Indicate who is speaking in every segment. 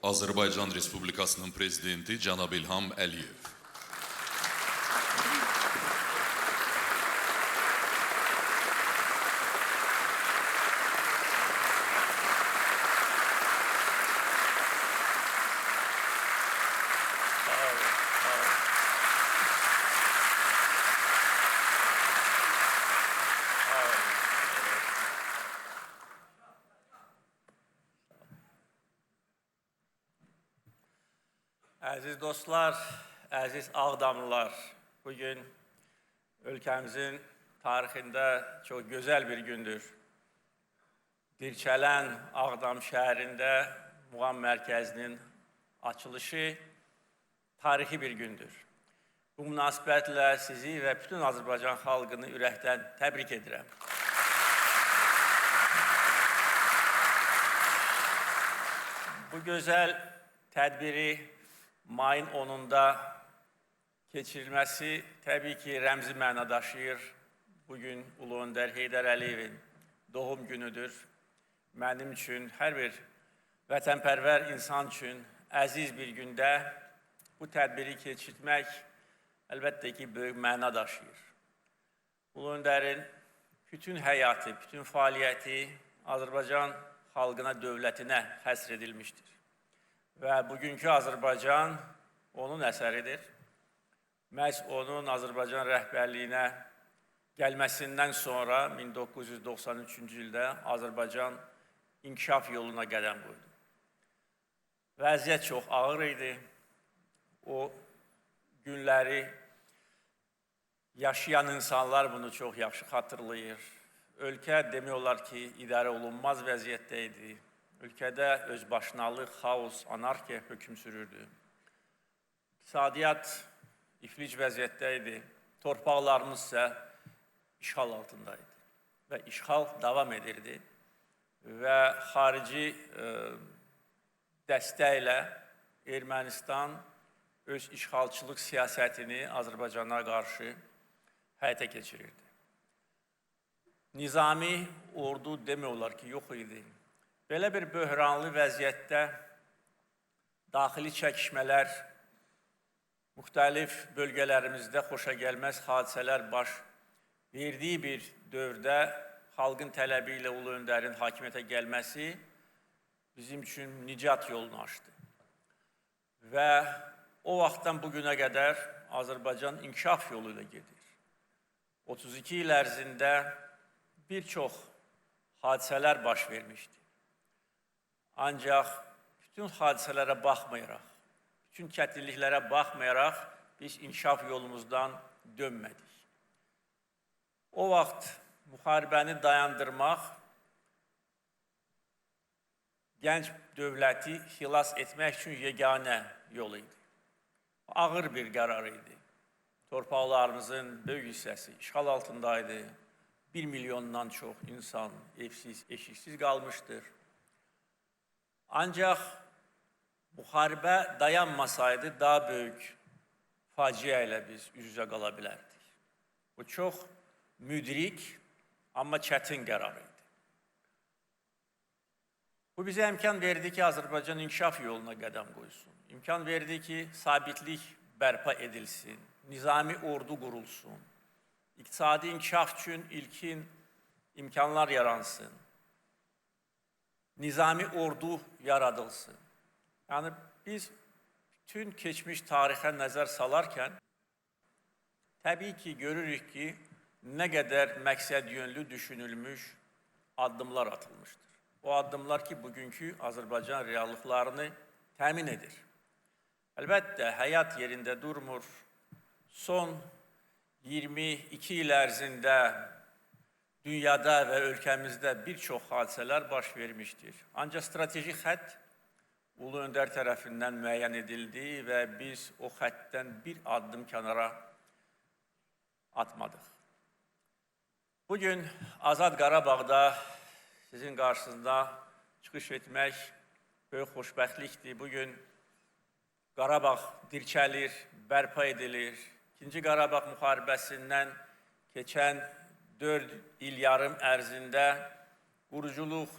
Speaker 1: Azərbaycan Respublikasının Prezidenti Cənab İlham Əliyev.
Speaker 2: Əziz dostlar, əziz Ağdamlılar, bugün ölkəmizin tarixində çox gözəl bir gündür. Dirçələn Ağdam şəhərində muğam mərkəzinin açılışı tarixi bir gündür. Bu münasibətlə sizi və bütün Azərbaycan xalqını ürəkdən təbrik edirəm. Bu gözəl tədbiri mayın 10-da keçirilməsi təbii ki, rəmzi məna daşıyır. Bugün Ulu Öndər Heydər Əliyevin doğum günüdür. Mənim üçün, hər bir vətənpərvər insan üçün əziz bir gündə bu tədbiri keçirmək əlbəttə ki, böyük məna daşıyır. Ulu Öndərin bütün həyatı, bütün fəaliyyəti Azərbaycan xalqına, dövlətinə həsr edilmişdir. Və bugünkü Azərbaycan onun əsəridir. Məhz onun Azərbaycan rəhbərliyinə gəlməsindən sonra 1993-cü ildə Azərbaycan inkişaf yoluna qədəm qoydu. Vəziyyət çox ağır idi. O günləri yaşayan insanlar bunu çox yaxşı xatırlayır. Ölkə demək olar ki, idarə olunmaz vəziyyətdə idi. Ölkədə özbaşınalıq, xaos, anarxiya hökm sürürdü. İqtisadiyyat iflic vəziyyətdə idi. Torpaqlarımız isə işğal altındaydı. Və işğal davam edirdi. Və xarici dəstəklə Ermənistan öz işğalçılıq siyasətini Azərbaycana qarşı həyata keçirirdi. Nizami ordu demək olar ki, yox idi. Belə bir böhranlı vəziyyətdə daxili çəkişmələr, müxtəlif bölgələrimizdə xoşagəlməz hadisələr baş verdiyi bir dövrdə xalqın tələbi ilə Ulu Öndərin hakimiyyətə gəlməsi bizim üçün nicat yolunu açdı. Və o vaxtdan bugünə qədər Azərbaycan inkişaf yolu ilə gedir. 32 il ərzində bir çox hadisələr baş vermişdi. Ancaq bütün hadisələrə baxmayaraq, bütün çətinliklərə baxmayaraq biz inkişaf yolumuzdan dönmədik. O vaxt müharibəni dayandırmaq, gənc dövləti xilas etmək üçün yeganə yol idi. Ağır bir qərar idi. Torpaqlarımızın böyük hissəsi işğal altındaydı. 1 milyondan çox insan evsiz, eşiksiz qalmışdır. Ancaq müharibə dayanmasaydı, daha böyük faciə ilə biz üz-üzə qala bilərdik. Bu çox müdrik, amma çətin qərar idi. Bu bizə imkan verdi ki, Azərbaycan inkişaf yoluna qədəm qoysun. İmkan verdi ki, sabitlik bərpa edilsin, nizami ordu qurulsun, iqtisadi inkişaf üçün ilkin imkanlar yaransın, nizami ordu yaradılsın. Yəni, biz bütün keçmiş tarixə nəzər salarkən, təbii ki, görürük ki, nə qədər məqsəd yönlü düşünülmüş addımlar atılmışdır. O addımlar ki, bugünkü Azərbaycan reallıqlarını təmin edir. Əlbəttə, həyat yerində durmur. Son 22 il ərzində dünyada və ölkəmizdə bir çox hadisələr baş vermişdir. Ancaq strateji xətt Ulu Öndər tərəfindən müəyyən edildi və biz o xəttdən bir addım kənara atmadıq. Bugün Azad Qarabağda sizin qarşınızda çıxış etmək böyük xoşbəxtlikdir. Bugün Qarabağ dirçəlir, bərpa edilir. İkinci Qarabağ müharibəsindən keçən 4 il yarım ərzində quruculuq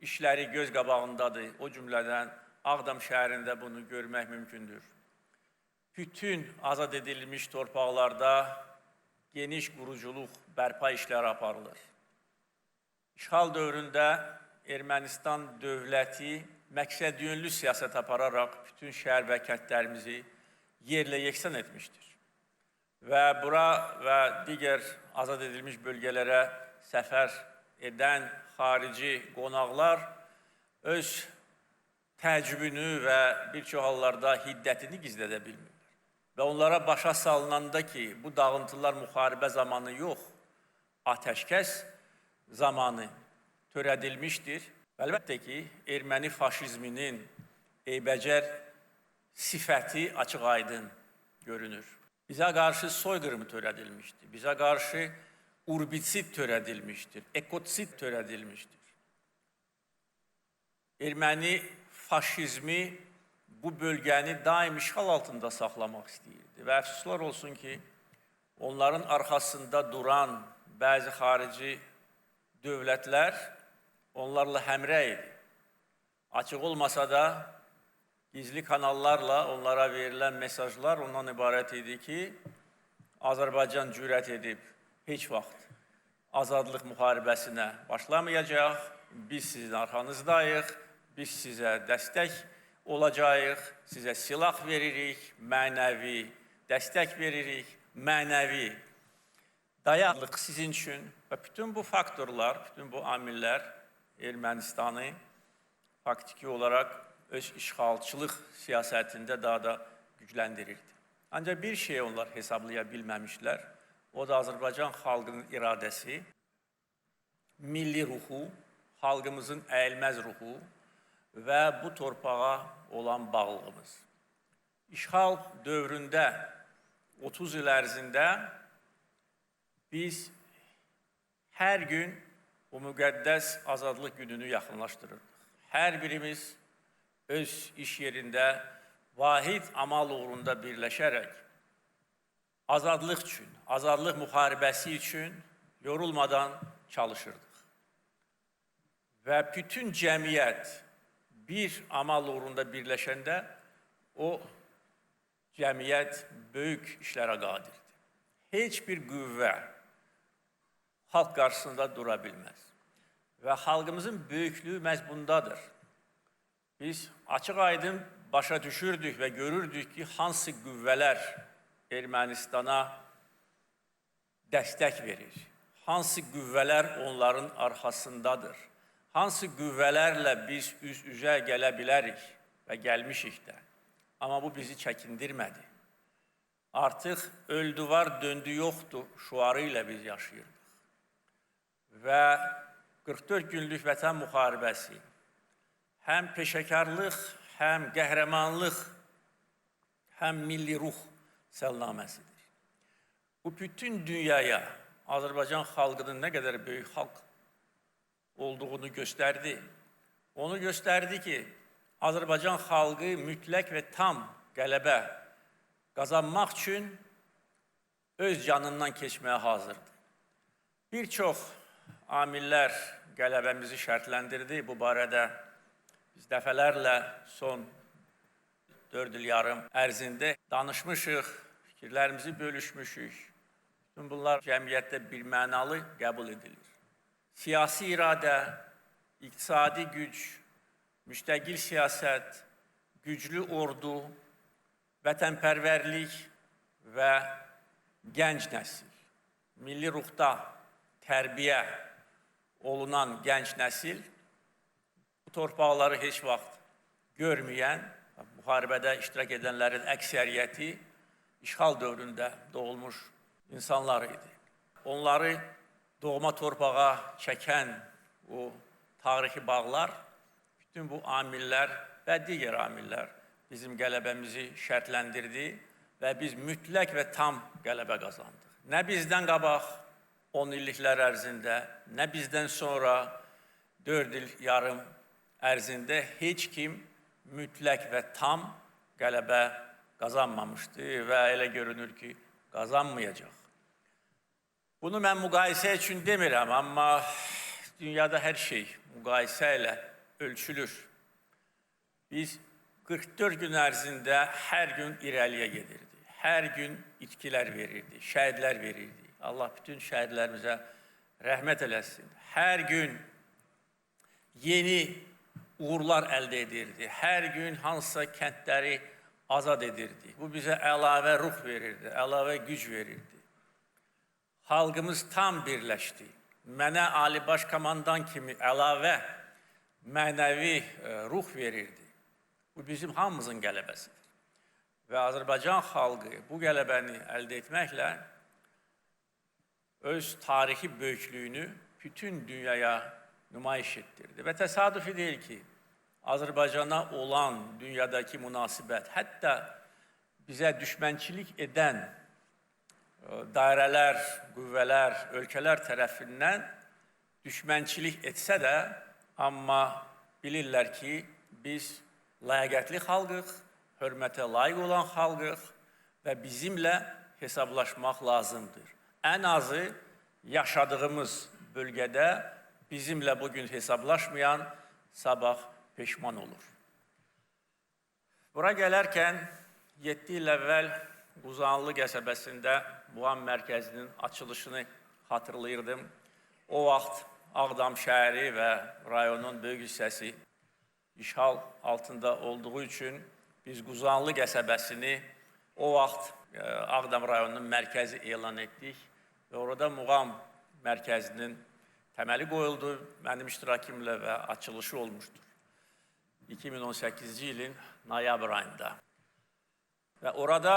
Speaker 2: işləri göz qabağındadır. O cümlədən Ağdam şəhərində bunu görmək mümkündür. Bütün azad edilmiş torpaqlarda geniş quruculuq, bərpa işləri aparılır. İşğal dövründə Ermənistan dövləti məqsədyönlü siyasət apararaq bütün şəhər və kəndlərimizi yerlə yeksan etmişdir. Və bura və digər azad edilmiş bölgələrə səfər edən xarici qonaqlar öz təəccübünü və bir çox hallarda hiddətini gizlədə bilmirlər. Və onlara başa salınanda ki, bu dağıntılar müharibə zamanı yox, atəşkəs zamanı törədilmişdir. Əlbəttə ki, erməni faşizminin eybəcər sifəti açıq-aydın görünür. Bizə qarşı soyqırımı törədilmişdir, bizə qarşı urbitsid törədilmişdir, ekotsid törədilmişdir. Erməni faşizmi bu bölgəni daim işğal altında saxlamaq istəyirdi və əfsuslar olsun ki, onların arxasında duran bəzi xarici dövlətlər onlarla həmrəy idi. Açıq olmasa da gizli kanallarla onlara verilən mesajlar ondan ibarət idi ki, Azərbaycan cürət edib heç vaxt azadlıq müharibəsinə başlamayacaq, biz sizin arxanızdayıq, biz sizə dəstək olacağıq, sizə silah veririk, mənəvi dəstək veririk, mənəvi dayaqlıq sizin üçün və bütün bu faktorlar, bütün bu amillər Ermənistanı faktiki olaraq öz işğalçılıq siyasətində daha da gücləndirirdi. Ancaq bir şey onlar hesablaya bilməmişlər, o da Azərbaycan xalqının iradəsi, milli ruhu, xalqımızın əyilməz ruhu və bu torpağa olan bağlılığımız. İşğal dövründə 30 il ərzində biz hər gün bu müqəddəs azadlıq gününü yaxınlaşdırırdıq. Hər birimiz öz iş yerində vahid amal uğrunda birləşərək azadlıq üçün, azadlıq müharibəsi üçün yorulmadan çalışırdıq. Və bütün cəmiyyət bir amal uğrunda birləşəndə o cəmiyyət böyük işlərə qadirdir. Heç bir qüvvə xalq qarşısında dura bilməz. Və xalqımızın böyüklüyü məhz bundadır. Biz açıq-aydın başa düşürdük və görürdük ki, hansı qüvvələr Ermənistana dəstək verir, hansı qüvvələr onların arxasındadır, hansı qüvvələrlə biz üz-üzə gələ bilərik və gəlmişik də. Amma bu bizi çəkindirmədi. Artıq öldü var, döndü yoxdur şuarı ilə biz yaşayırdıq. Və 44 günlük vətən müharibəsi həm peşəkarlıq, həm qəhrəmanlıq, həm milli ruh səlnaməsidir. Bu bütün dünyaya Azərbaycan xalqının nə qədər böyük xalq olduğunu göstərdi. Onu göstərdi ki, Azərbaycan xalqı mütləq və tam qələbə qazanmaq üçün öz canından keçməyə hazırdır. Bir çox amillər qələbəmizi şərtləndirdi. Bu barədə biz dəfələrlə son 4 il yarım ərzində danışmışıq, fikirlərimizi bölüşmüşük. Bütün bunlar cəmiyyətdə birmənalı qəbul edilir. Siyasi iradə, iqtisadi güc, müstəqil siyasət, güclü ordu, vətənpərvərlik və gənc nəsil, milli ruhda tərbiyə olunan gənc nəsil bu torpaqları heç vaxt görməyən, müharibədə iştirak edənlərin əksəriyyəti işğal dövründə doğulmuş insanlar idi. Onları doğma torpağa çəkən o tarixi bağlar, bütün bu amillər və digər amillər bizim qələbəmizi şərtləndirdi və biz mütləq və tam qələbə qazandıq. Nə bizdən qabaq 10 illiklər ərzində, nə bizdən sonra 4 il yarım ərzində heç kim mütləq və tam qələbə qazanmamışdı və elə görünür ki, qazanmayacaq. Bunu mən müqayisə üçün demirəm, amma dünyada hər şey müqayisə ilə ölçülür. Biz 44 gün ərzində hər gün irəliyə gedirdi. Hər gün itkilər verirdi, şəhidlər verirdi. Allah bütün şəhidlərimizə rəhmət eləsin. Hər gün yeni uğurlar əldə edirdi. Hər gün hansısa kəndləri azad edirdi. Bu bizə əlavə ruh verirdi, əlavə güc verirdi. Xalqımız tam birləşdi. Mənə Ali Baş Komandan kimi əlavə mənəvi ruh verirdi. Bu bizim hamımızın qələbəsidir. Və Azərbaycan xalqı bu qələbəni əldə etməklə öz tarixi böyüklüyünü bütün dünyaya nümayiş etdirdi. Və təsadüfi deyil ki, Azərbaycana olan dünyadakı münasibət, hətta bizə düşmənçilik edən dairələr, qüvvələr, ölkələr tərəfindən düşmənçilik etsə də, amma bilirlər ki, biz ləyaqətli xalqıq, hörmətə layiq olan xalqıq və bizimlə hesablaşmaq lazımdır. Ən azı yaşadığımız bölgədə bizimlə bugün hesablaşmayan sabah peşman olur. Bura gələrkən 7 il əvvəl Quzanlı qəsəbəsində Muğam mərkəzinin açılışını xatırlayırdım. O vaxt Ağdam şəhəri və rayonun böyük hissəsi işğal altında olduğu üçün biz Quzanlı qəsəbəsini o vaxt Ağdam rayonunun mərkəzi elan etdik və orada Muğam mərkəzinin təməli qoyuldu, mənim iştirakimlə və açılışı olmuşdur. 2018-ci ilin noyabr ayında. Və orada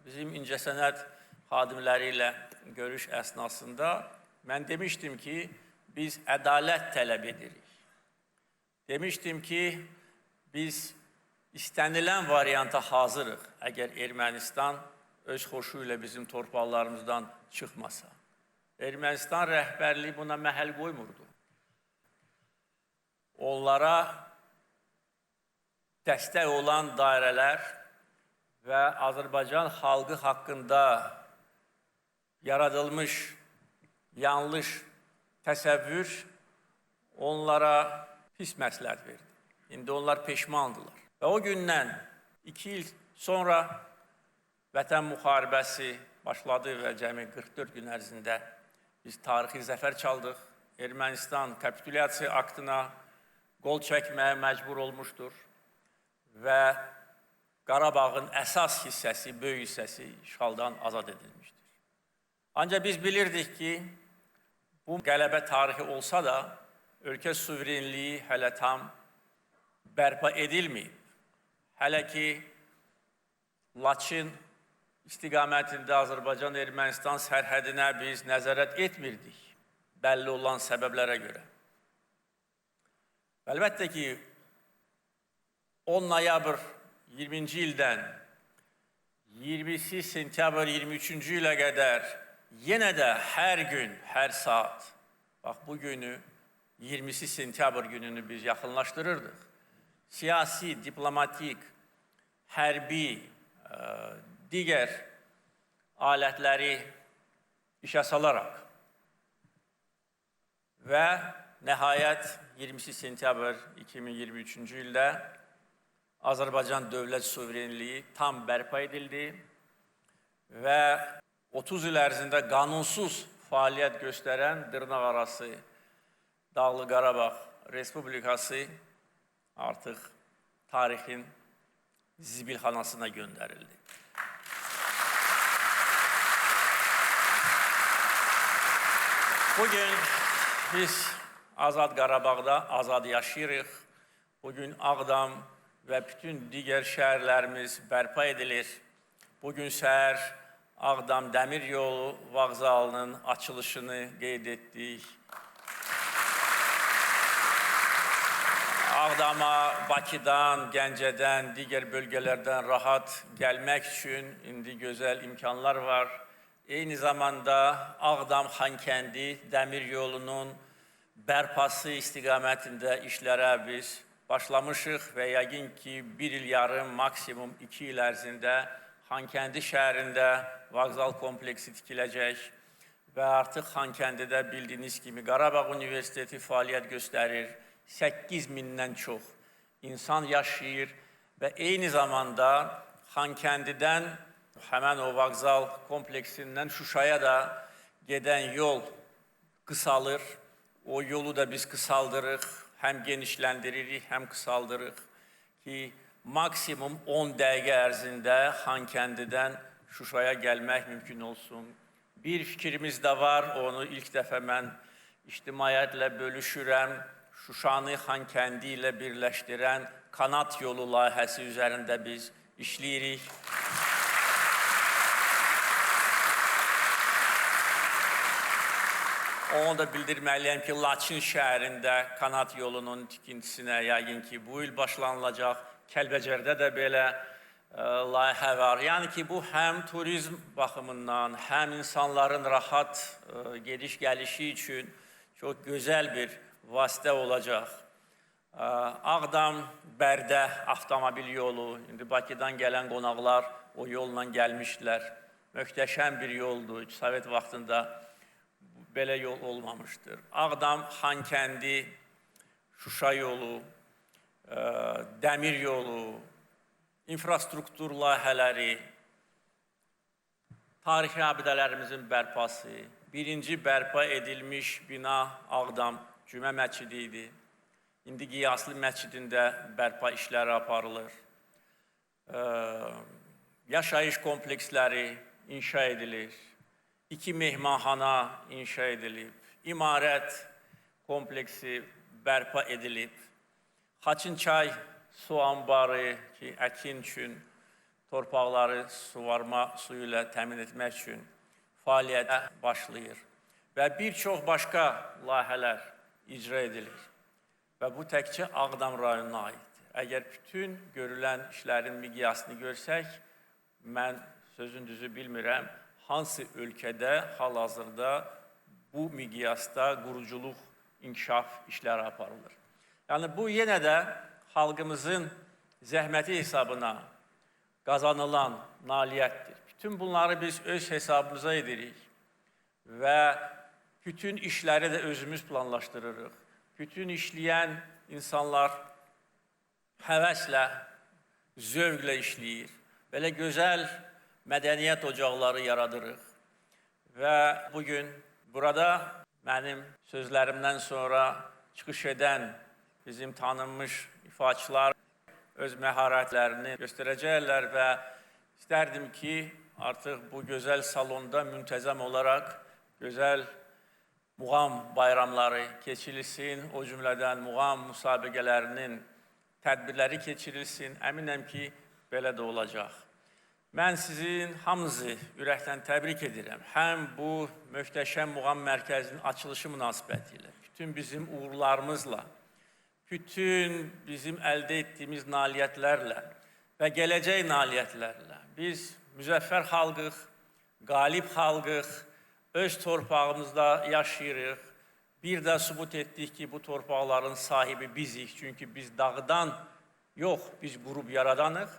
Speaker 2: bizim incəsənət xadimləri ilə görüş əsnasında mən demişdim ki, biz ədalət tələb edirik. Demişdim ki, biz istənilən varianta hazırıq, əgər Ermənistan öz xoşu ilə bizim torpaqlarımızdan çıxmasa. Ermənistan rəhbərliyi buna məhəl qoymurdu. Onlara dəstək olan dairələr və Azərbaycan xalqı haqqında yaradılmış yanlış təsəvvür onlara pis məsləhət verdi. İndi onlar peşmandılar. Və o gündən 2 il sonra Vətən müharibəsi başladı və cəmi 44 gün ərzində biz tarixi zəfər çaldıq. Ermənistan kapitulyasiya aktına qol çəkməyə məcbur olmuşdur və Qarabağın əsas hissəsi, böyük hissəsi işğaldan azad edilmişdir. Ancaq biz bilirdik ki, bu qələbə tarixi olsa da, ölkə suverenliyi hələ tam bərpa edilməyib. Hələ ki, Laçın istiqamətində Azərbaycan-Ermənistan sərhədinə biz nəzarət etmirdik, bəlli olan səbəblərə görə. Əlbəttə ki, 10 noyabr 20-ci ildən 20 sentyabr 23-cü ilə qədər yenə də hər gün, hər saat, bax bu günü 20 sentyabr gününü biz yaxınlaşdırırdıq. Siyasi, diplomatik, hərbi, digər alətləri işə salaraq və nəhayət 20 sentyabr 2023-cü ildə Azərbaycan dövlət suverenliyi tam bərpa edildi və 30 il ərzində qanunsuz fəaliyyət göstərən dırnaqarası Dağlıq Qarabağ Respublikası artıq tarixin zibilxanasına göndərildi. Bugün biz Azad Qarabağda azad yaşayırıq. Bugün Ağdam və bütün digər şəhərlərimiz bərpa edilir. Bugün səhər Ağdam Dəmir Yolu vağzalının açılışını qeyd etdik. Ağdama, Bakıdan, Gəncədən, digər bölgələrdən rahat gəlmək üçün indi gözəl imkanlar var. Eyni zamanda Ağdam-Xankəndi dəmir yolunun bərpası istiqamətində işlərə biz başlamışıq və yəqin ki, 1 il yarım, maksimum 2 il ərzində Xankəndi şəhərində vağzal kompleksi tikiləcək və artıq Xankəndidə bildiyiniz kimi Qarabağ Universiteti fəaliyyət göstərir. 8 mindən çox insan yaşayır, və eyni zamanda Xankəndidən həmən o vağzal kompleksindən Şuşaya da gedən yol qısalır. O yolu da biz qısaldırıq, həm genişləndiririk, həm qısaldırıq ki, maksimum 10 dəqiqə ərzində Xankəndidən Şuşaya gəlmək mümkün olsun. Bir fikrimiz də var, onu ilk dəfə mən ictimaiyyətlə bölüşürəm. Şuşanı Xankəndi ilə birləşdirən kanat yolu layihəsi üzərində biz işləyirik. Onu da bildirməliyəm ki, Laçın şəhərində kanat yolunun tikintisinə yəqin ki, bu il başlanılacaq. Kəlbəcərdə də belə layihə var. Yəni ki, bu həm turizm baxımından, həm insanların rahat gediş-gəlişi üçün çox gözəl bir vasitə olacaq. Ağdam-Bərdə avtomobil yolu, indi Bakıdan gələn qonaqlar o yolla gəlmişdilər. Möhtəşəm bir yoldur, Sovet vaxtında belə yol olmamışdır. Ağdam-Xankəndi, Şuşa yolu, dəmir yolu, infrastruktur layihələri, tarixi abidələrimizin bərpası, birinci bərpa edilmiş bina Ağdam Cümə məscidi idi. İndi Qiyaslı məscidində bərpa işləri aparılır. Yaşayış kompleksləri inşa edilir. 2 mehmanxana inşa edilib. İmarət kompleksi bərpa edilib. Xaçınçay su anbarı ki, əkin üçün torpaqları suvarma suyu ilə təmin etmək üçün fəaliyyətə başlayır. Və bir çox başqa layihələr icra edilir. Və bu təkcə Ağdam rayonuna aiddir. Əgər bütün görülən işlərin miqyasını görsək, mən sözün düzü bilmirəm, hansı ölkədə hal-hazırda bu miqyasda quruculuq, inkişaf işləri aparılır. Yəni, bu yenə də xalqımızın zəhməti hesabına qazanılan nailiyyətdir. Bütün bunları biz öz hesabımıza edirik və bütün işləri də özümüz planlaşdırırıq. Bütün işləyən insanlar həvəslə, zövqlə işləyir. Belə gözəl mədəniyyət ocaqları yaradırıq. Və bugün burada mənim sözlərimdən sonra çıxış edən bizim tanınmış ifaçılar öz məharətlərini göstərəcəklər və istərdim ki, artıq bu gözəl salonda müntəzəm olaraq gözəl muğam bayramları keçirilsin, o cümlədən muğam müsabiqələrinin tədbirləri keçirilsin. Əminəm ki, belə də olacaq. Mən sizin hamınızı ürəkdən təbrik edirəm. Həm bu möhtəşəm muğam mərkəzinin açılışı münasibəti ilə, bütün bizim uğurlarımızla, bütün bizim əldə etdiyimiz nailiyyətlərlə və gələcək nailiyyətlərlə biz müzəffər xalqıq, qalib xalqıq, öz torpağımızda yaşayırıq. Bir də sübut etdik ki, bu torpaqların sahibi bizik. Çünki biz dağdan yox, biz qurub yaradanıq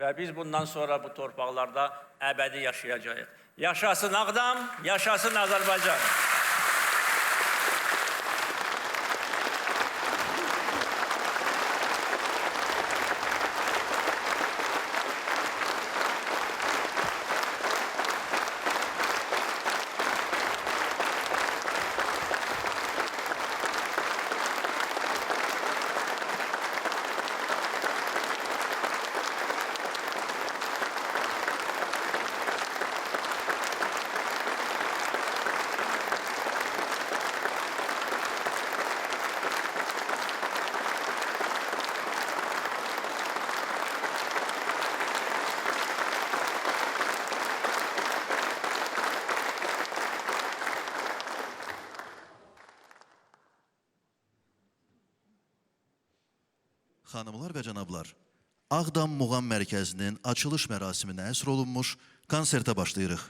Speaker 2: və biz bundan sonra bu torpaqlarda əbədi yaşayacağıq. Yaşasın Ağdam, yaşasın Azərbaycan.
Speaker 3: Xanımlar və cənablar, Ağdam Muğam Mərkəzinin açılış mərasiminə əsr olunmuş konsertə başlayırıq.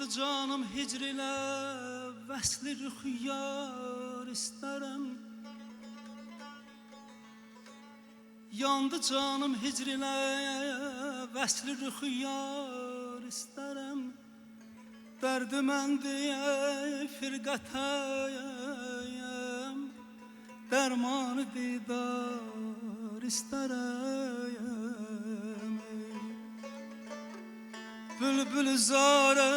Speaker 4: Yandı canım hicrilə, vəsli rüxyar istərəm. Yandı canım hicrilə, vəsli rüxyar istərəm. Dərdi mən deyə firqətəyəm, dərmanı didar istərəm. Bülbül zare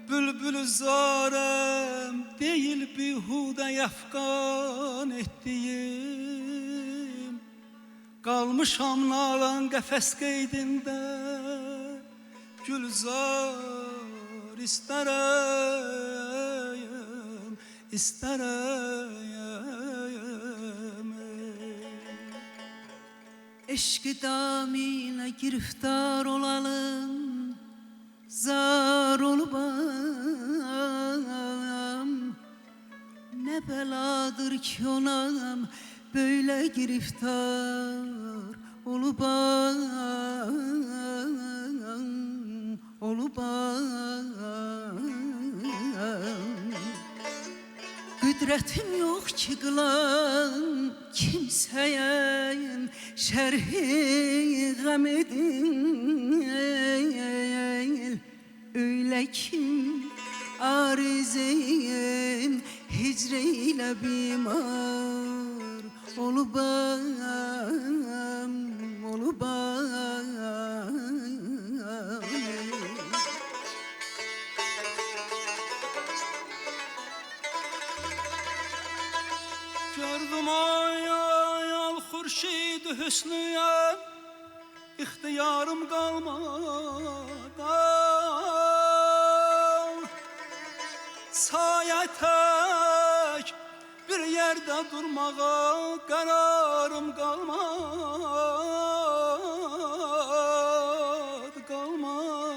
Speaker 4: Bülbül zarem değil bihude yafkan ettiğim. Kalmışam nalan qəfəs qeydində, gülzar istərəm, istərəm.
Speaker 5: Eşq-i daminə giriftar olalım, zar olubam. Ne beladır ki onam, böyle giriftar olubam, olubam. Qüdrətim yox ki qılan kimsəyə şərhi qəm edin. Öyle ki arizeyim hicre ile bimar olubam, olubam.
Speaker 4: Gördüm ay ay al xurşid hüsnüyem, İxtiyarım qalmadı. Sayə tək bir yerdə durmağa qərarım qalmadı, qalmadı.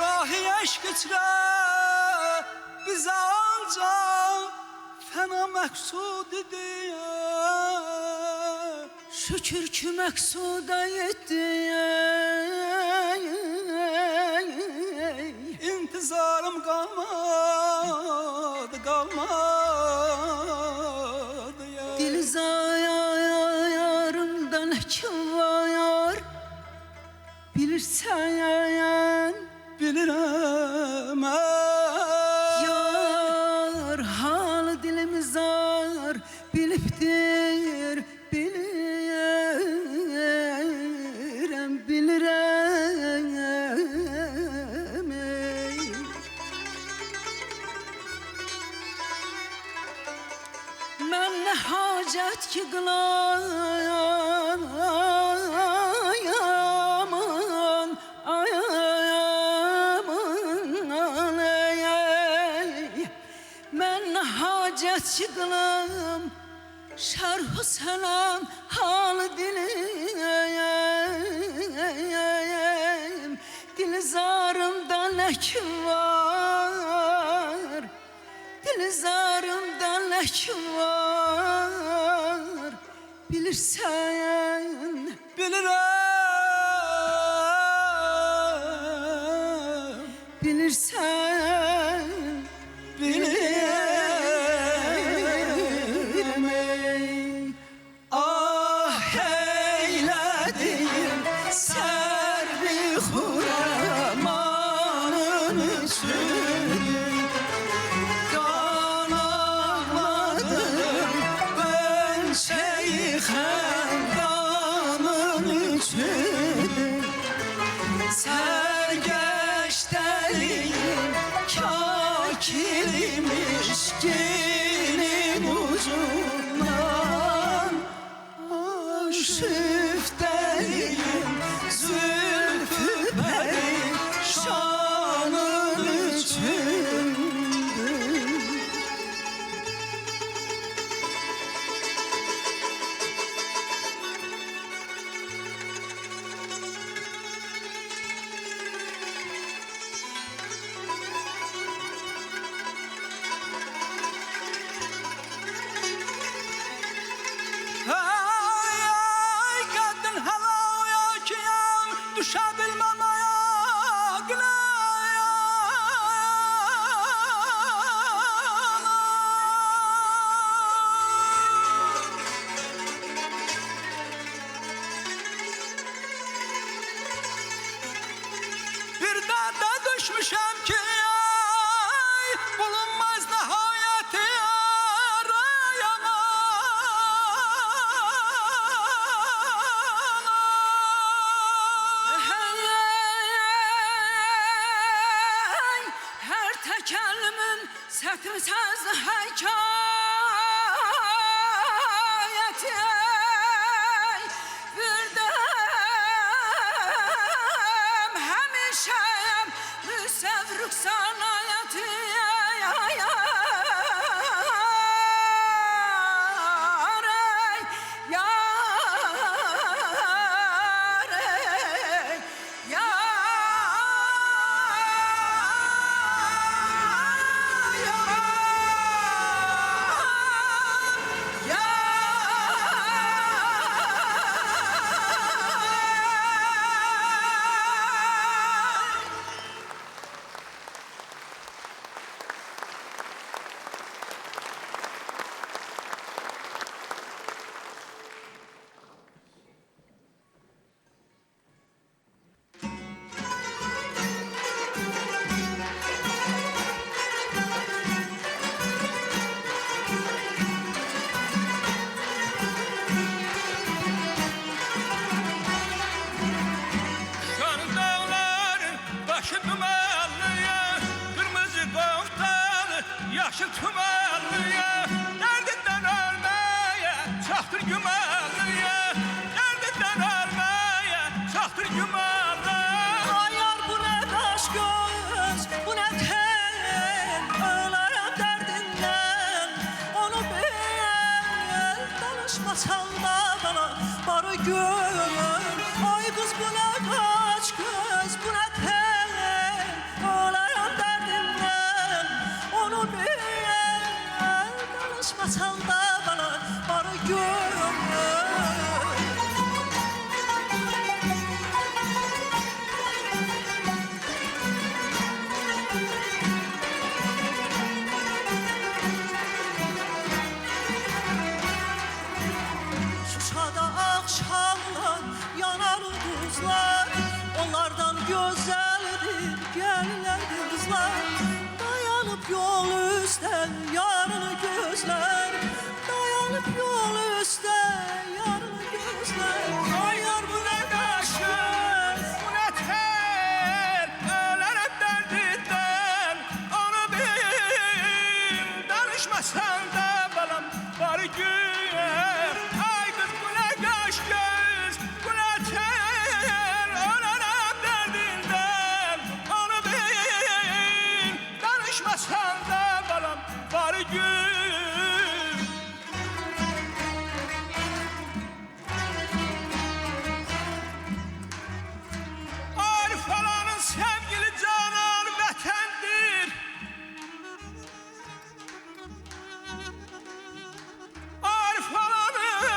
Speaker 4: Rahi eşq içrə bizə ancaq fena məqsud idi.
Speaker 5: Şükür ki məqsuda yetdi.
Speaker 4: İntizarım qalmadı, qalmadı.
Speaker 5: Dil zayarımdan kim var? Bilirsən,
Speaker 4: bilirəm.
Speaker 5: yar hal dilim zar bilibdir, bilirəm, bilirəm. Mən nə hacət ki qılayam, çıkılım şerh-ı selam hal dilim. Dilzarımda lek var, dilzarımda lek var. Bilirsen,
Speaker 4: bilirəm,
Speaker 5: bilirsen,
Speaker 4: bilirəm. Ah eylədim sərvi xuramanın üçün, qan ağladım ben şeyxəndanın üçün. Sərgəşdəliyim kakilimiş gelin uzundan, aşıfdəliyim zülfü pəri şanın üçündür. düşə bilməm ayağına. Bir dərdə düşmüşəm ki, ay, bulunmaz nəhayəti arayana.
Speaker 5: Hey, her tekelimin setmsiz hikayeti. Bir dem hemişeyim müsevrük sanayeti.
Speaker 4: Şanı dağların başı dumanlıya, kırmızı koftalı yaşı tumanlıya. Derdinden ölmeye çaktır gümanlıya, derdinden ölmeye çaktır gümanlı. Ay yar bu ne kaş göz, bu ne tel, ölerim derdinden. Onu bil, danışmasan da bana barı gör. Ay kız bu ne kaç göz, bu ne tel, ölerim derdinden. Onu bil, danışmasan da bana barı gör. Şuşada akşamlar yanar ulduzlar, onlardan güzeldir gelirler kızlar. Dayanıp yol üstte yarını gözler, dayanıp yol üstte yarını gözler. Ay yar bu ne kaşır, bu ne tel, ölerim derdinden. Onu bil, danışmasan da balam var gör. Ay kız bu ne kaş göz, bu ne tel, ölerim derdinden. Onu bil, danışmasan da balam var gör. Arif falanın sevgili canan vətəndir. Arif falanın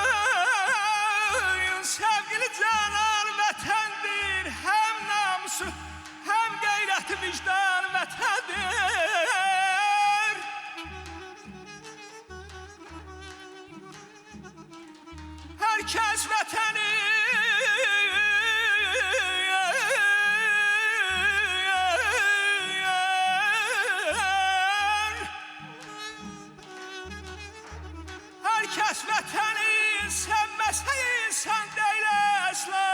Speaker 4: sevgili canan vətəndir. Hem namusu, hem qeyrəti vicdan vətəndir. Herkes vətəni herkes vətəni sevməsə insan deyil əsla.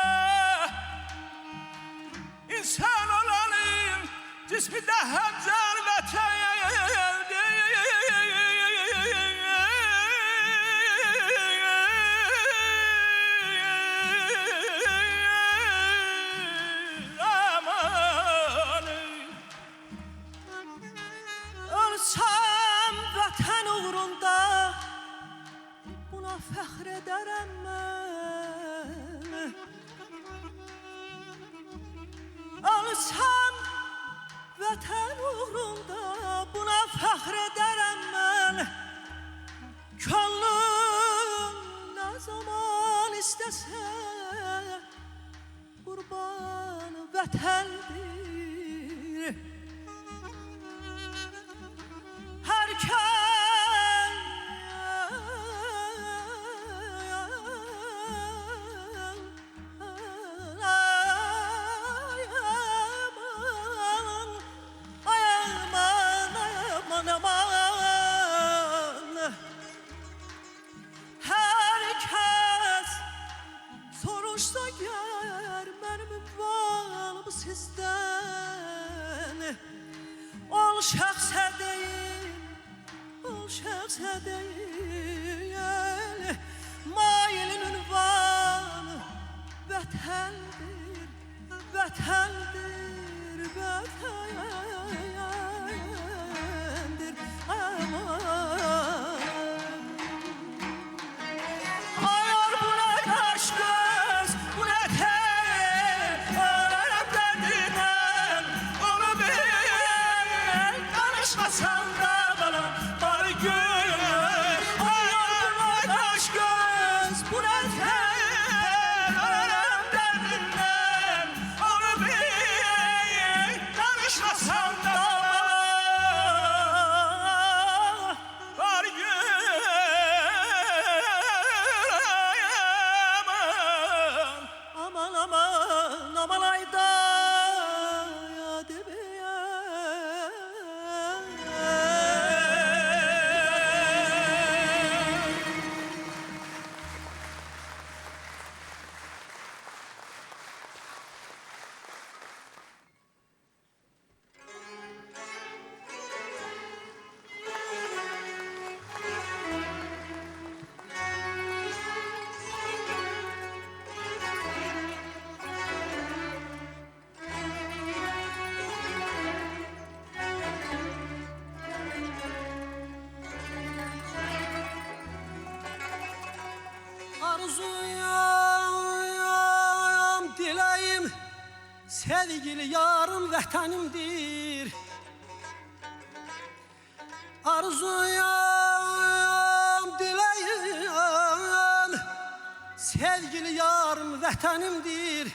Speaker 4: İnsan olanın cismi də həm can vətəndir. Amanın ölsəm vətən uğrunda buna fəxr edərəm mən. Ölsəm vətən uğrunda buna fəxr edərəm mən. Könlüm ne zaman istese kurban
Speaker 6: vətəndir. Hər kəs soruşsa gər mənim ünvanım sizdən, ol şəxsə deyil, ol şəxsə deyil, mailin ünvanı vətəndir, vətəndir, vətəndir, aman. Ayar bu nə qaş göz, bu nə tel, ölərəm dərdindən, onu bil, danışmasan da bana var gün. Ayar bu nə qaş göz, bu nə tel, ölərəm dərdindən, onu bil, danışmasan da var gün. Aman aman aman ayda ya Arzuyam, diləyim, sevgili yarım vətənimdir. Arzuyam, diləyim, sevgili yarım vətənimdir.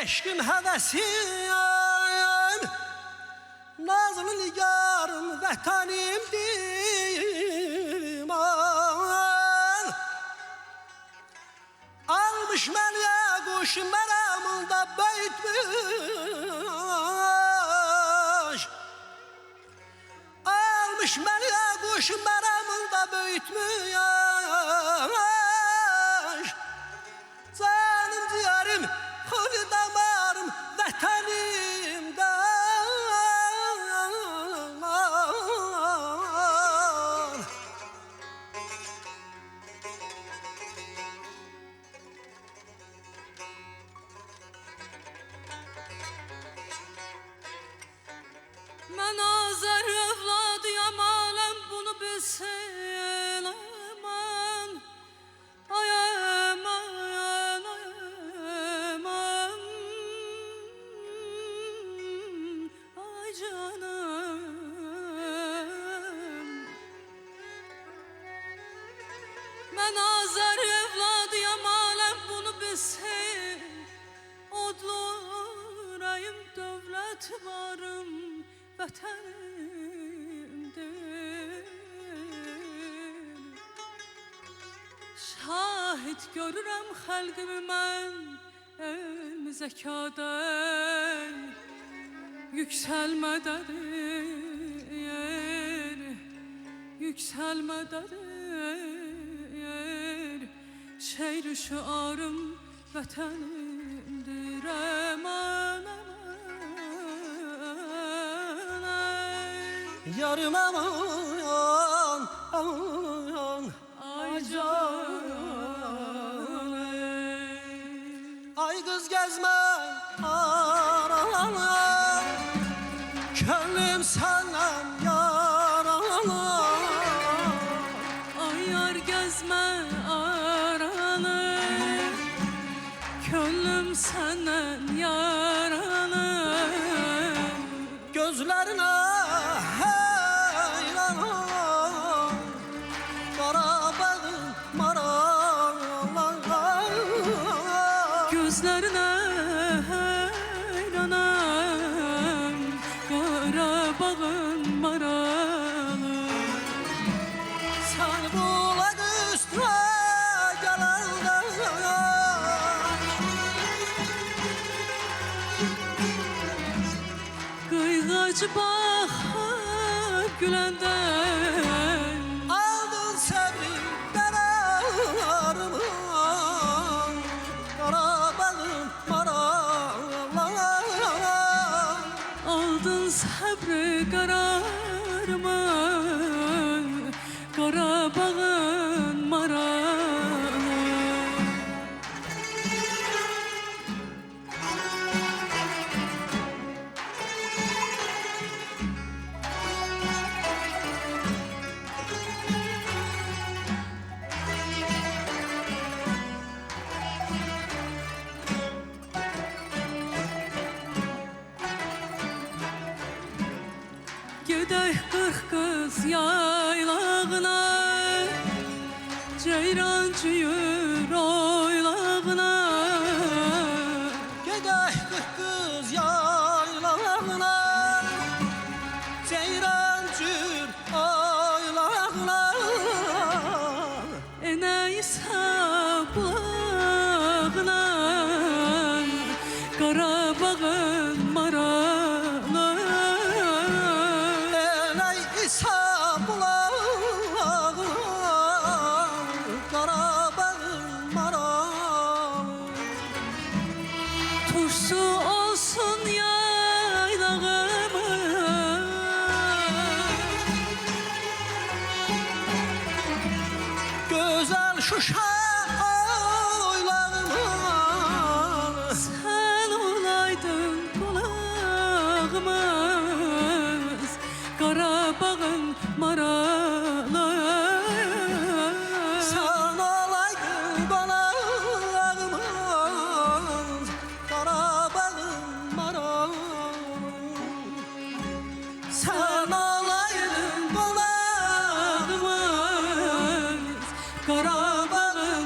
Speaker 6: Eşqim, həvəsim, nazlı nigarım vətənimdir. Aman. Almış mənə quş məramında böyütmüş, almış mənə quş məramında böyütmüş. Canım ciğerim, xuri damarım vətənimdə.
Speaker 5: Mən Azər övladıyam, aləm bunu bilsin, aman. Ay aman, ay aman, ay canım. Mən Azər övladıyam, aləm bunu bilsin. Odlu ürəyim, dövlət varım, vətənimdir. Şahid görürəm xəlqimi mən elm zəkada, yüksəlmədədir, yüksəlmədədir. Şeir şüarım vətənimdir, aman aman.
Speaker 6: Yarım aman, aman,
Speaker 5: Ay canım.
Speaker 6: ay kız gezme aralar, könlüm senden yaralar.
Speaker 5: Ay yar gezme aralı, könlüm senden yaralı.
Speaker 6: Gözlerine heyranım, Qarabağın maralar.
Speaker 5: Gözlerine baxıb güləndə
Speaker 6: Aldın səbri qərarımı Qarabağım maraqlar
Speaker 5: aldın səbri qərarımı Qarabağın maralı Gedək qırx qız yaylağına Ceyran cüyür oylağına
Speaker 6: Gedək qırx qız yaylağına Ceyran cür oylağına
Speaker 5: Enəysə bulağına Qarabağın maralı
Speaker 6: Elay İsa bulağına Qarabağın maralı
Speaker 5: Turşu olsun yaylağımı
Speaker 6: Gözəl Şuşa oylağına
Speaker 5: Sən olaydın qulağımız Qarabağın maralı
Speaker 6: Sən olaydın qonağımız Qarabağın maralı Sən olaydın qonağımız
Speaker 5: Qarabağın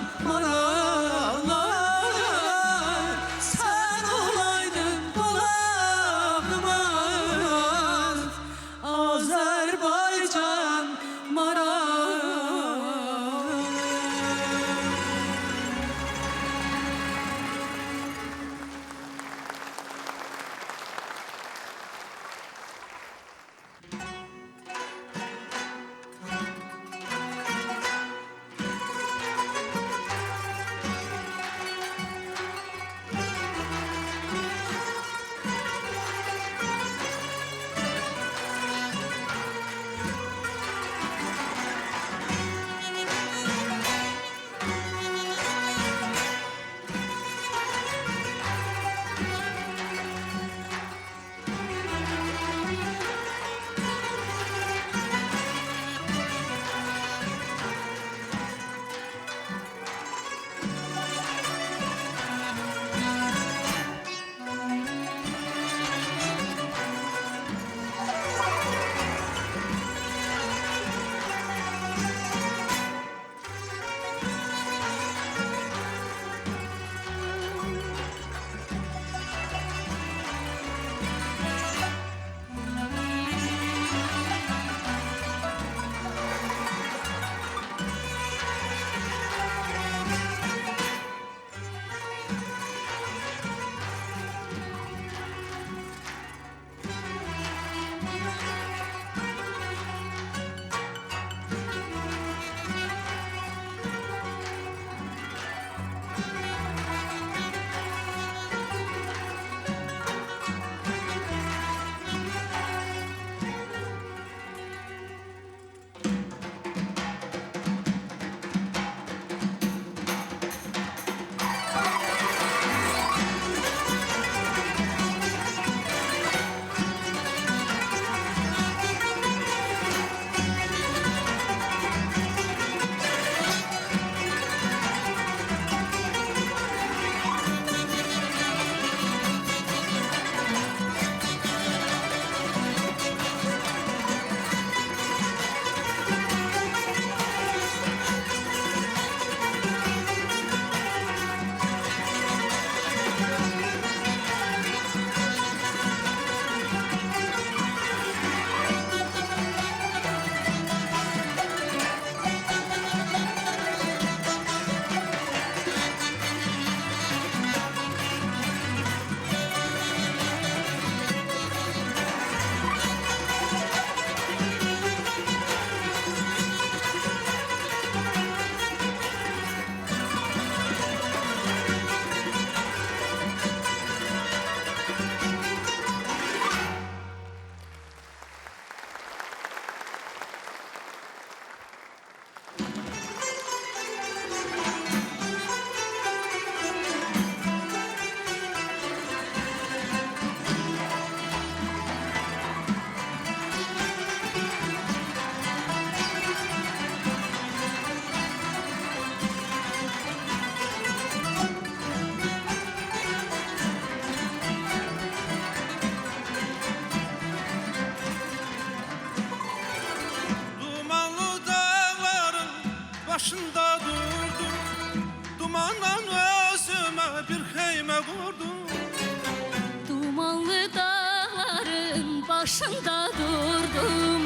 Speaker 5: başında durdum.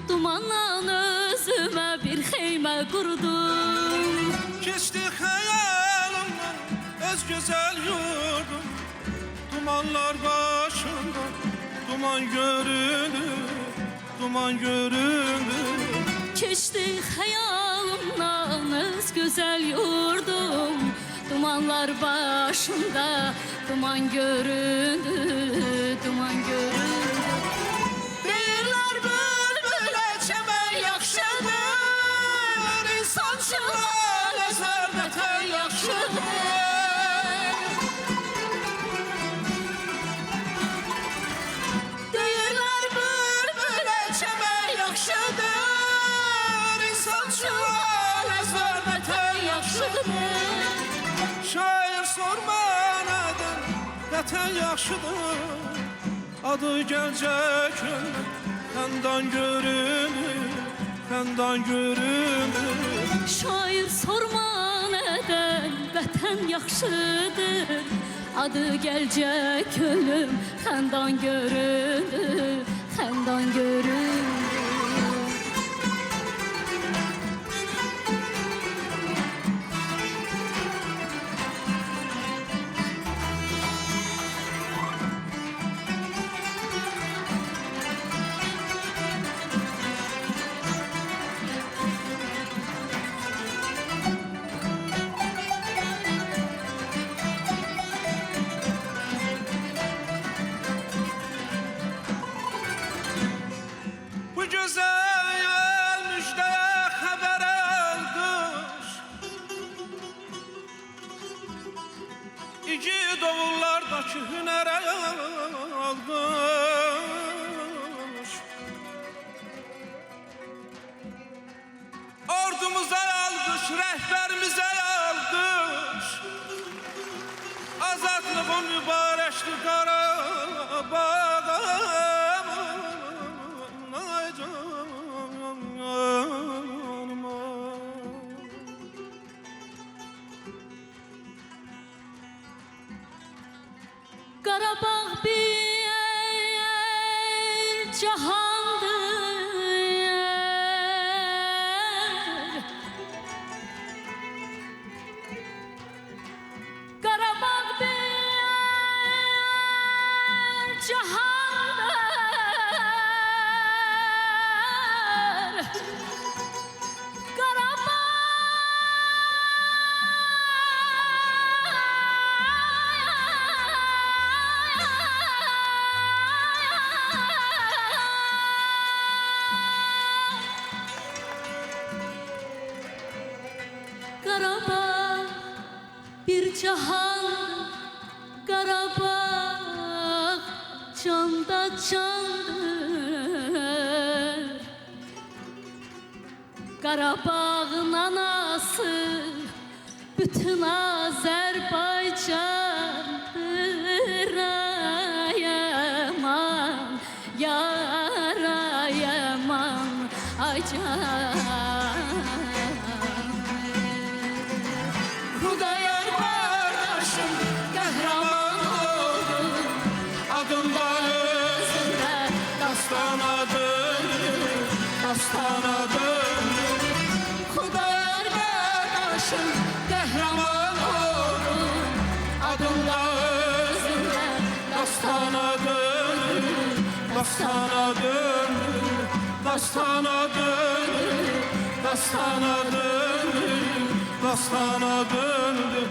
Speaker 5: Dumandan özüme bir xeymə qurdum.
Speaker 4: Keçdi xəyalımdan öz gözəl yurdum. Dumanlar başında duman görünür, duman görünür.
Speaker 5: Keçdi xəyalımdan öz gözəl yurdum. Dumanlar başımda duman göründü, duman göründü. Deyirlər bülbülə çəmən yaxşıdır, insançılar əzər vətən yaxşıdır. Deyirlər bülbülə çəmən yaxşıdır, insançılar əzər vətən yaxşıdır.
Speaker 4: Şair sorma nədən vətən yaxşıdır. Adı gəlcək xəndan görünür, xəndan görünür.
Speaker 5: Şair sorma nədən vətən yaxşıdır. Adı gəlcək ölüm, xəndan göründü, xəndan göründü.
Speaker 4: Bu gözəl müjdəyə xəbər almış. İgid oğullardakı hünərə almış. Ordumuza almış, rəhbərimizə almış. Azadlığın mübarəkdir Qarabağ.
Speaker 5: Qarabağ bir cahandır. Qarabağ bir cahandır. Qarabağ Qarabağ bir cahan, Qarabağ canda candır. Qarabağın anası bütün Azərbaycandır. Ay aman, yar ay aman, ay can.
Speaker 4: Xudayar qardaşım qəhrəman oldu. Adında özündə dastana dönür, dastana dönür. Xudayar qardaşım qəhrəman oldu. Adında özündə dastana dönür, dastana dönür, dastana dönür, dastana dönür, dastana döndü.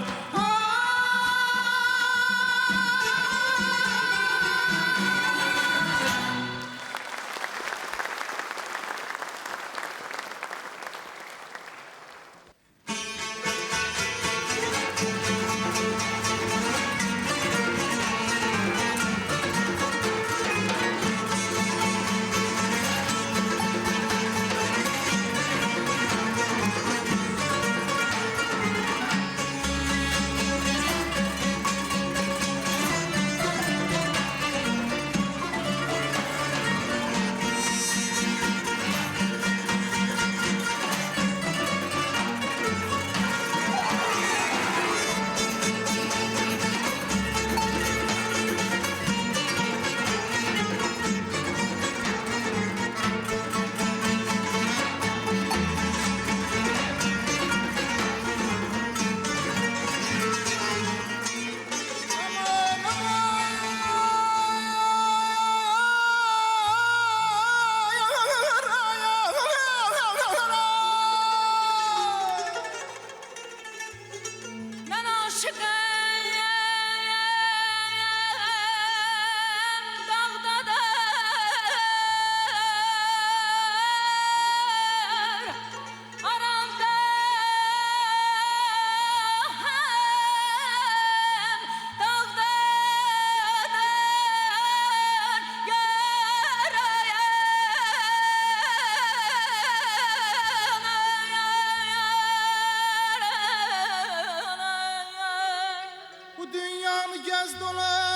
Speaker 7: Bu dünyanı gez dolan.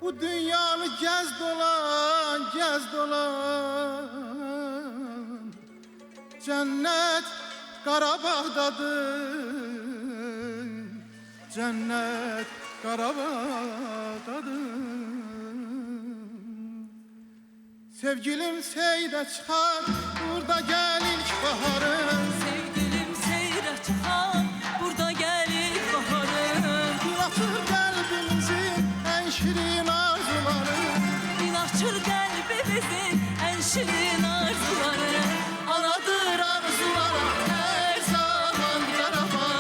Speaker 7: Bu dünyanı gez dolan, gez dolan. Cennet Qarabağdadır. Cennet Qarabağdadır. Sevgilim seyre çıkar, burada gel ilk baharım.
Speaker 8: Sevgilim seyre çıkar, burada gel ilk baharım.
Speaker 7: Yılatır kalbimizin en şirin arzuları.
Speaker 8: Dil açır kalbimizin en şirin arzuları.
Speaker 7: Anadır arzulara her zaman Qarabağ.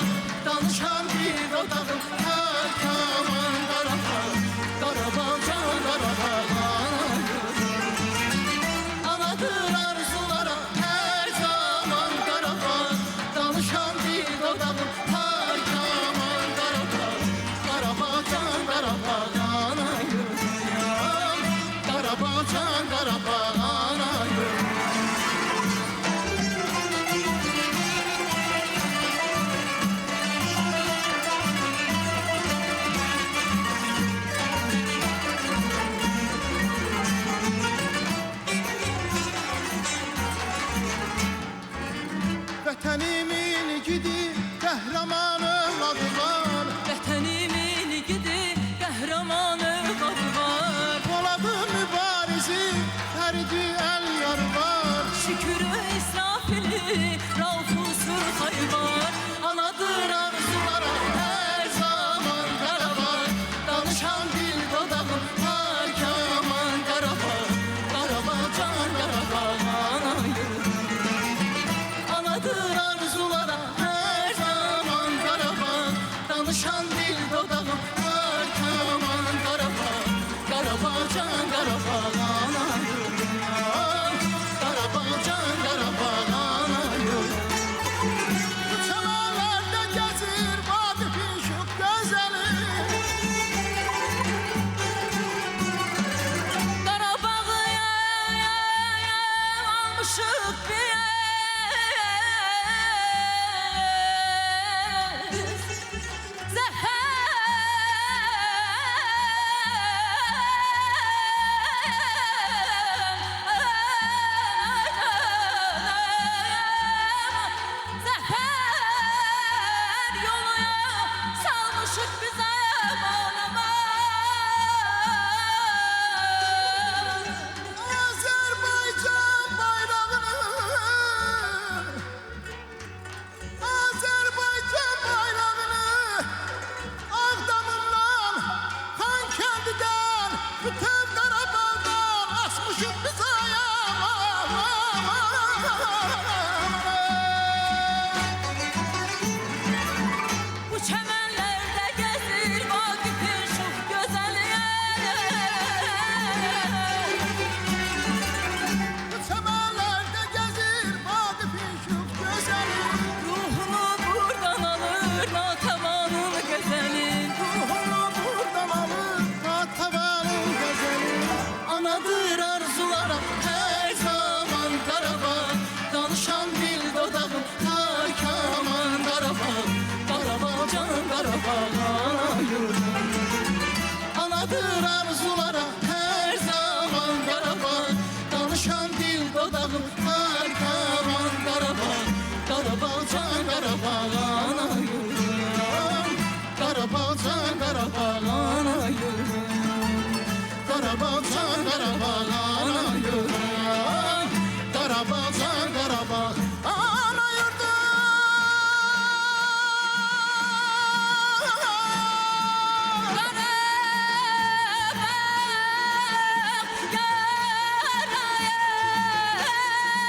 Speaker 7: Danışan bir dodağım her kaman Qarabağ. Qarabağ can Qarabağ. Anadır arzulara her zaman Qarabağ. Danışan bir dodağım her kaman Qarabağ. Qarabağ can Qarabağ. Qarabağ can Qarabağ. Vətənimin igidi, qəhrəmanım adı var.
Speaker 8: Vətənimin igidi, qəhrəmanı adı var.
Speaker 7: Poladı mübarizi, fərdi əl yarı var.
Speaker 8: Şükürü İsrafili, Raufu Surxayı var.
Speaker 7: Anadır arzulara hər zaman Qarabağ. Danışan dil dodağım hər kaman Qarabağ. Qarabağ can Qarabağ. Anadır arzulara her zaman Qarabağ. Danışan dil dodağım her kaman Qarabağ. Qarabağ can Qarabağ. Qarabağ can Qarabağ. Bu çamanlarda gəzir Vaqifin şux gözəli.
Speaker 8: Qarabağı almışıq biz. Zəfər yoluna salmışıq biz aman.
Speaker 7: Azərbaycan bayrağını, Azərbaycan bayrağını Ağdamından, Xankəndidən, bütün Qarabağdan asmışıq biz
Speaker 8: Bu çəmənlərdə gəzir Vaqifin şux gözəli.
Speaker 7: Bu çəmənlərdə gəzir Vaqifin şux gözəli.
Speaker 8: Ruhunu buradan alır Natəvanın qəzəli.
Speaker 7: Ruhunu buradan alır Natəvanın qəzəli. Anadır arzulara her zaman Qarabağ. Danışan dil dodağım her kaman Qarabağ. Qarabağ can Qarabağ. Anadır arzulara her zaman Qarabağ. Danışan dil dodağım her kaman Qarabağ. Qarabağ can Qarabağ. Qarabağ can Qarabağ. Qarabağ can Qarabağ. Qarabağ can Qarabağ. Ana yurdum.
Speaker 8: Qarabağ yaraya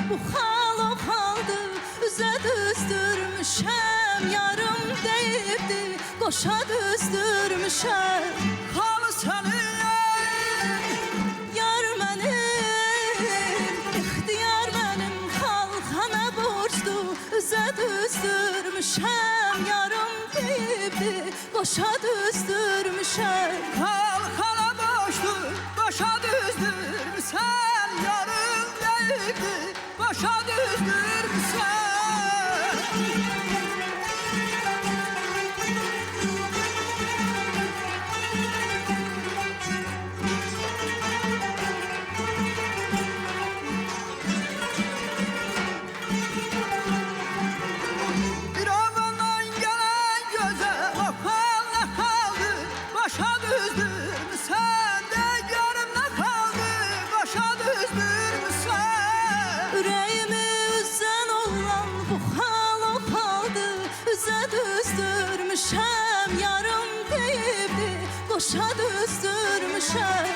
Speaker 8: Bu hal o haldı üzə düzdürmüşəm yarım deyibdi qoşa düzdürmüşəm
Speaker 6: Halı sənin
Speaker 8: yar mənim ixtiyar mənim xalqana borcdu üzə düzdürmüşəm yarım deyibdi qoşa düzdürmüşəm
Speaker 6: Halkana boşdur, başa düzdür sen yarın değildi, başa düzdür sen. Bir oğlandan gelen göze bakan ne kaldı, başa düzdür sen de yarım ne kaldı, başa düzdür sen.
Speaker 8: Ürəyimi üzən olan bu hal o haldı üzə düzdürmüşəm yarım deyibdi qoşa düzdürmüşəm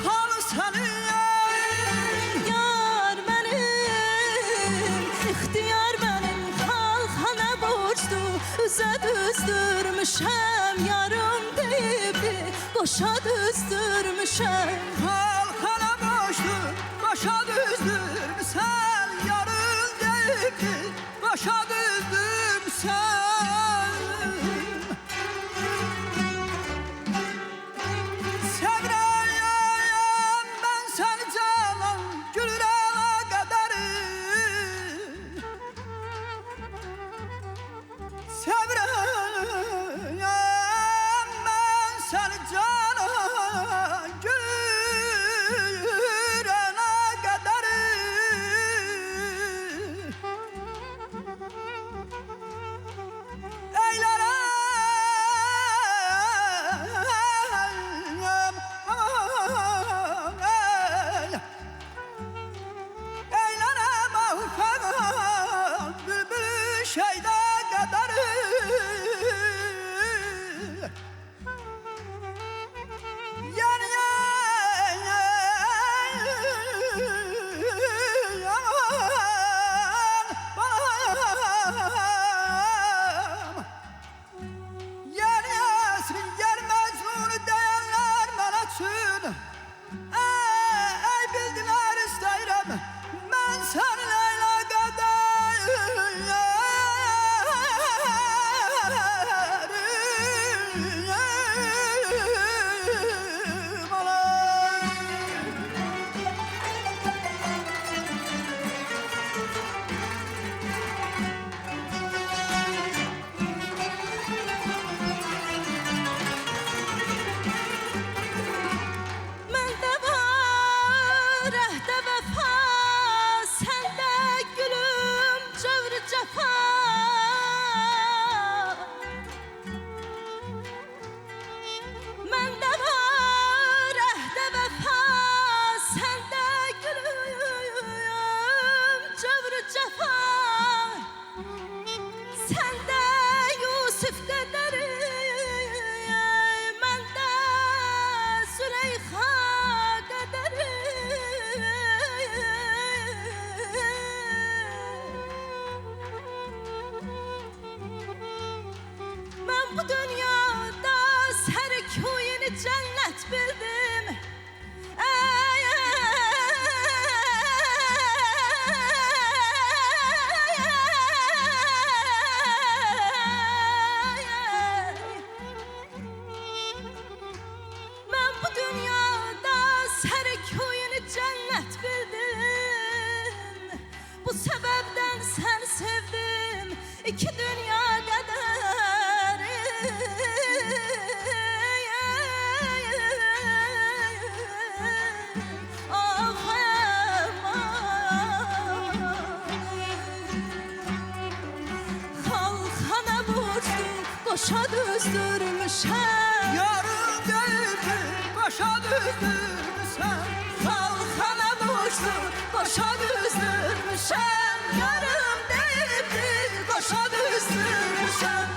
Speaker 6: Halı senin
Speaker 8: yar mənim ixtiyar mənim xalqana borcdu üzə düzdürmüşəm yarım deyibdi qoşa düzdürmüşəm
Speaker 6: halkana boştur, başa düzdür sen yarın değildi, başa düzdür sen. Sevreyim ben seni canan gülüne kaderim. Sevreyim ben seni canan gülüne kaderim. Eylerem ahufan bülbül şeyde kadarı. Yani yer yasrin yer mecnunu diyenler bana çün. Ey bildiler isteyirem ben seninle kaderim alay.
Speaker 8: Məndə var əhdə vəfa səndə gülüm cövr cəfa Məndə var əhdə vəfa səndə gülüm cövr cəfa Səndə Yusuf qədəri məndə Süleyxa qədəri Mən bu dünyada sərkuyini cənnət bildim Mən bu dünyada sərkuyini cənnət bildim Bu səbəbdən sən sevdim iki dünya Xalqana borcdu qoşa düzdürmüşəm
Speaker 6: Yarın değildi, başa düzdür sen.
Speaker 8: Xalqana borcdu qoşa düzdürmüşəm yarım deyibdi qoşa düzdürmüşəm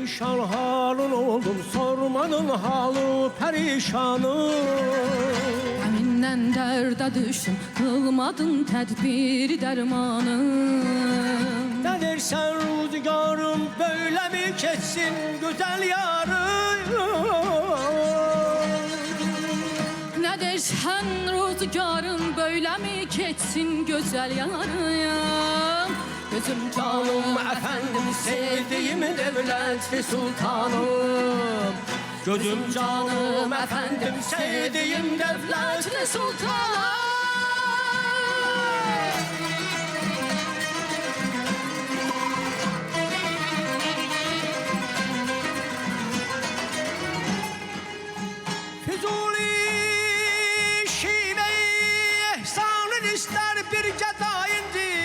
Speaker 4: perişan halın oldum, sormanın halı perişanım.
Speaker 5: Əmindən dərdə düşdüm, qılmadın tədbir dərmanım.
Speaker 4: Ne dersen rüzgarım böyle mi geçsin güzel yarım?
Speaker 5: Nə dersən rüzgarın böyle mi keçsin gözəl yarıyam? Gözüm
Speaker 4: Canım efendim sevdiğim devletli sultanım. Gözüm canım efendim sevdiğim devletli sultanım. Füzuli şive-i ihsanın ister bir gedayindir.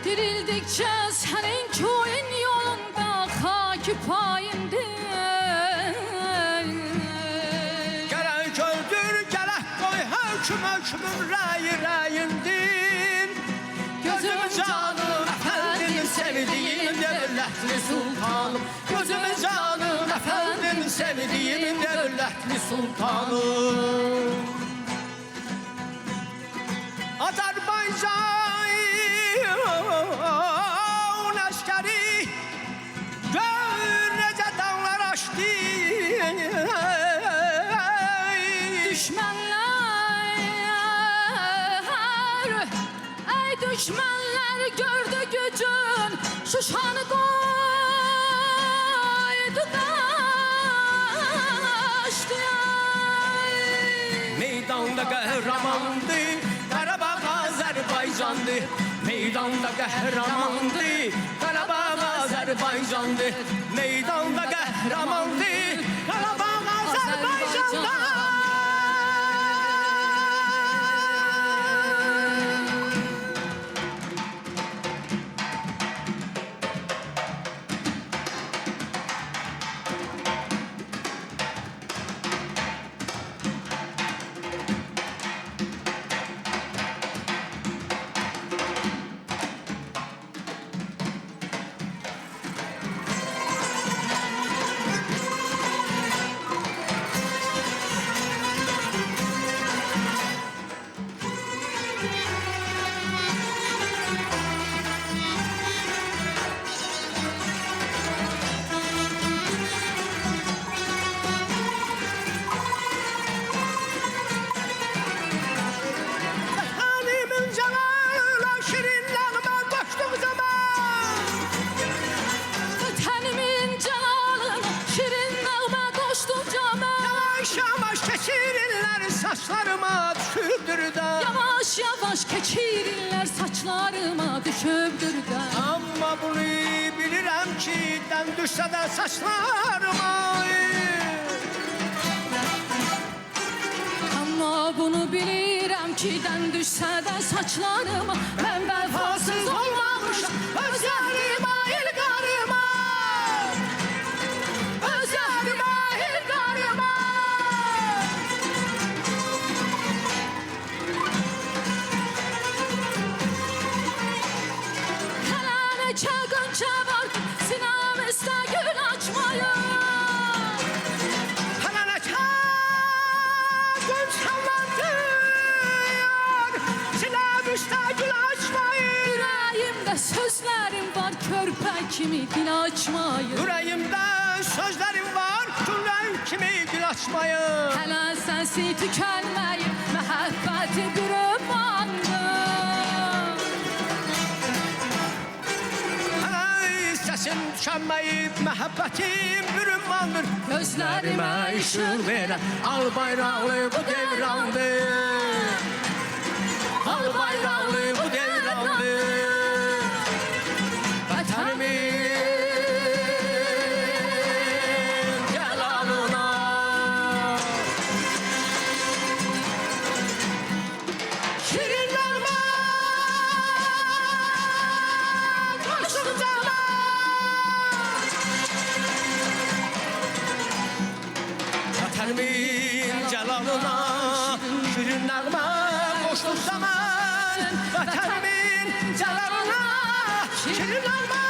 Speaker 5: Dirildikçe senin köyün yolunda haki payindir.
Speaker 4: Gerek öldür gerek koy hüküm hükmün rəyindir. Gözüm canım efendim sevdiğim devletli sultanım. Gözüm canım efendim sevdiğim devletli sultanım. Azerbaycan askeri gör nece dağlar açtı.
Speaker 5: Düşmanlar, ey düşmanlar gördü gücün, Şuşanı koydu kaçtı.
Speaker 4: Meydanda kahramandı, Karabağ Azerbaycan'dı. Meydanda kahramandı, Karabağ Azerbaycan'dı. Meydanda kahramandı, Karabağ Azerbaycan'dı. Halimin canına şirin nağma koştum zaman.
Speaker 5: Vətənimin cəlalına şirin nəğmə qoşdu cəmə.
Speaker 4: Yavaş yavaş keçirirler saçlarıma düşürdür da.
Speaker 5: Yavaş yavaş keçirirlər saçlarıma düşübdür də.
Speaker 4: Amma bunu bilirəm ki, dən düşsə də saçlarıma.
Speaker 5: Amma bunu bilirəm ki, dən düşsə də saçlarıma mən vəfasız olmamışam özlərimə ilqarıma. Özlərimə ilqarıma. Hələ neçə qönçə var ki, sinəmizdə gül açmayır.
Speaker 4: Hələ nə günçalandı yar, sinəm üstə gül açmayır.
Speaker 5: Ürəyimdə sözlərim var körpə kimi dil açmayır.
Speaker 4: Yüreğimdə sözlerim var, güllər kimi gül açmayır.
Speaker 5: Hələ sənsi tükənməyib məhəbbəti bir ömandır.
Speaker 4: Hələ səsim tükənməyib, məhəbbətim bir ümmandır. Gözlərimə işıq verən al bayraqlı bu devrandır. Al bayraqlı bu devrandır. Vətənimin cəlalına. Şirin nağma koştum zaman. Vətənimin cəlalına şirin nəğmə qoşduq zaman.
Speaker 5: düşsün
Speaker 4: Vətənimin cəlalına kirin olma.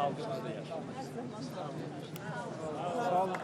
Speaker 2: xalqımızda yaşayır. Sağ olun.